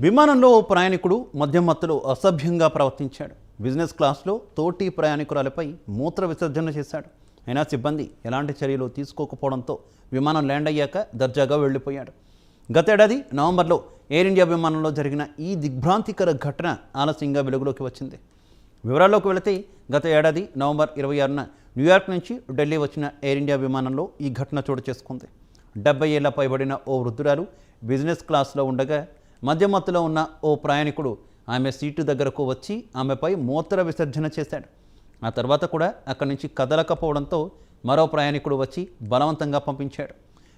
విమానంలో ఓ ప్రయాణికుడు మద్యం మత్తులో అసభ్యంగా ప్రవర్తించాడు. బిజినెస్ క్లాస్లో తోటి ప్రయాణికురాలపై మూత్ర విసర్జన చేశాడు. అయినా సిబ్బంది ఎలాంటి చర్యలు తీసుకోకపోవడంతో విమానం ల్యాండ్ అయ్యాక దర్జాగా వెళ్లిపోయాడు. గతేడాది నవంబర్లో ఎయిర్ ఇండియా విమానంలో జరిగిన ఈ దిగ్భ్రాంతికర ఘటన ఆలస్యంగా వెలుగులోకి వచ్చింది. వివరాల్లోకి వెళితే గత ఏడాది నవంబర్ 26న న్యూయార్క్ నుంచి ఢిల్లీ వచ్చిన ఎయిర్ ఇండియా విమానంలో ఈ ఘటన చోటు చేసుకుంది. 70 ఏళ్ల పైబడిన ఓ వృద్ధురాలు బిజినెస్ క్లాస్లో ఉండగా మధ్యమత్తులో ఉన్న ఓ ప్రయాణికుడు ఆమె సీటు దగ్గరకు వచ్చి ఆమెపై మూత్ర విసర్జన చేశాడు. ఆ తర్వాత కూడా అక్కడి నుంచి కదలకపోవడంతో మరో ప్రయాణికుడు వచ్చి బలవంతంగా పంపించాడు.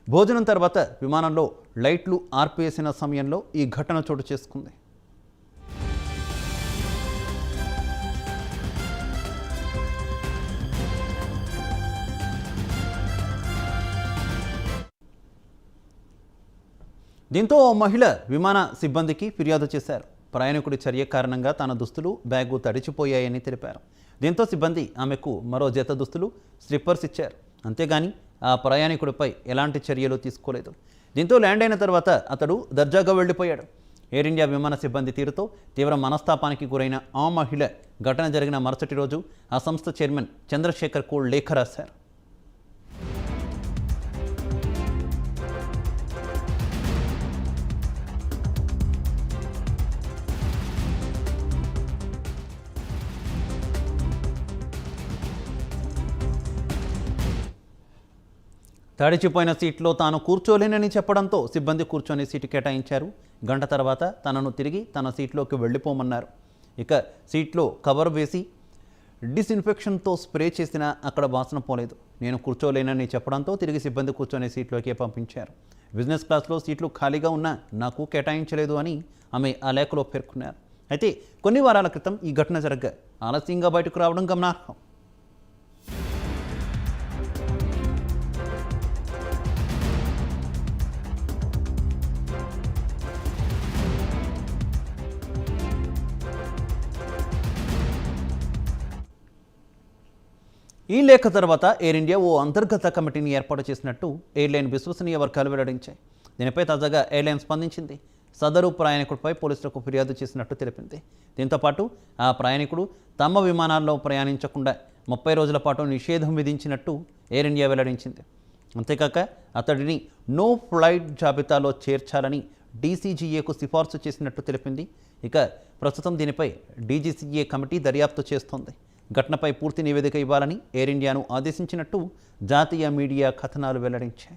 భోజనం తర్వాత విమానంలో లైట్లు ఆర్పేసిన సమయంలో ఈ ఘటన చోటు చేసుకుంది. దీంతో ఓ మహిళ విమాన సిబ్బందికి ఫిర్యాదు చేశారు. ప్రయాణికుడి చర్య కారణంగా తన దుస్తులు, బ్యాగు తడిచిపోయాయని తెలిపారు. దీంతో సిబ్బంది ఆమెకు మరో జత దుస్తులు, స్లిప్పర్స్ ఇచ్చారు. అంతేగాని ఆ ప్రయాణికుడిపై ఎలాంటి చర్యలు తీసుకోలేదు. దీంతో ల్యాండ్ అయిన తర్వాత అతడు దర్జాగా వెళ్లిపోయాడు. ఎయిర్ ఇండియా విమాన సిబ్బంది తీరుతో తీవ్ర మనస్తాపానికి గురైన ఆ మహిళ ఘటన జరిగిన మరుసటి రోజు ఆ సంస్థ చైర్మన్ చంద్రశేఖర్కు లేఖ రాశారు. తడిచిపోయిన సీట్లో తాను కూర్చోలేనని చెప్పడంతో సిబ్బంది కూర్చొని సీటు కేటాయించారు. గంట తర్వాత తనను తిరిగి తన సీట్లోకి వెళ్ళిపోమన్నారు. ఇక సీట్లో కవర్ వేసి డిస్ఇన్ఫెక్షన్తో స్ప్రే చేసినా అక్కడ వాసన పోలేదు. నేను కూర్చోలేనని చెప్పడంతో తిరిగి సిబ్బంది కూర్చొని సీట్లోకి పంపించారు. బిజినెస్ క్లాస్లో సీట్లు ఖాళీగా ఉన్నా నాకు కేటాయించలేదు అని ఆమె ఆ లేఖలో పేర్కొన్నారు. అయితే కొన్ని వారాల క్రితం ఈ ఘటన జరగ్గా ఆలస్యంగా బయటకు రావడం గమనార్హం. ఈ లేఖ తర్వాత ఎయిర్ ఇండియా ఓ అంతర్గత కమిటీని ఏర్పాటు చేసినట్టు ఎయిర్లైన్ విశ్వసనీయ వర్గాలు వెల్లడించాయి. దీనిపై తాజాగా ఎయిర్లైన్ స్పందించింది. సదరు ప్రయాణికుడిపై పోలీసులకు ఫిర్యాదు చేసినట్టు తెలిపింది. దీంతోపాటు ఆ ప్రయాణికుడు తమ విమానాల్లో ప్రయాణించకుండా 30 రోజుల పాటు నిషేధం విధించినట్టు ఎయిర్ ఇండియా వెల్లడించింది. అంతేకాక అతడిని నో ఫ్లైట్ జాబితాలో చేర్చాలని డీసీజీఏకు సిఫార్సు చేసినట్టు తెలిపింది. ఇక ప్రస్తుతం దీనిపై డీజీసీఏ కమిటీ దర్యాప్తు చేస్తోంది. ఘటనపై పూర్తి నివేదిక ఇవ్వాలని ఎయిర్ ఇండియాను ఆదేశించినట్టు జాతీయ మీడియా కథనాలు వెల్లడించాయి.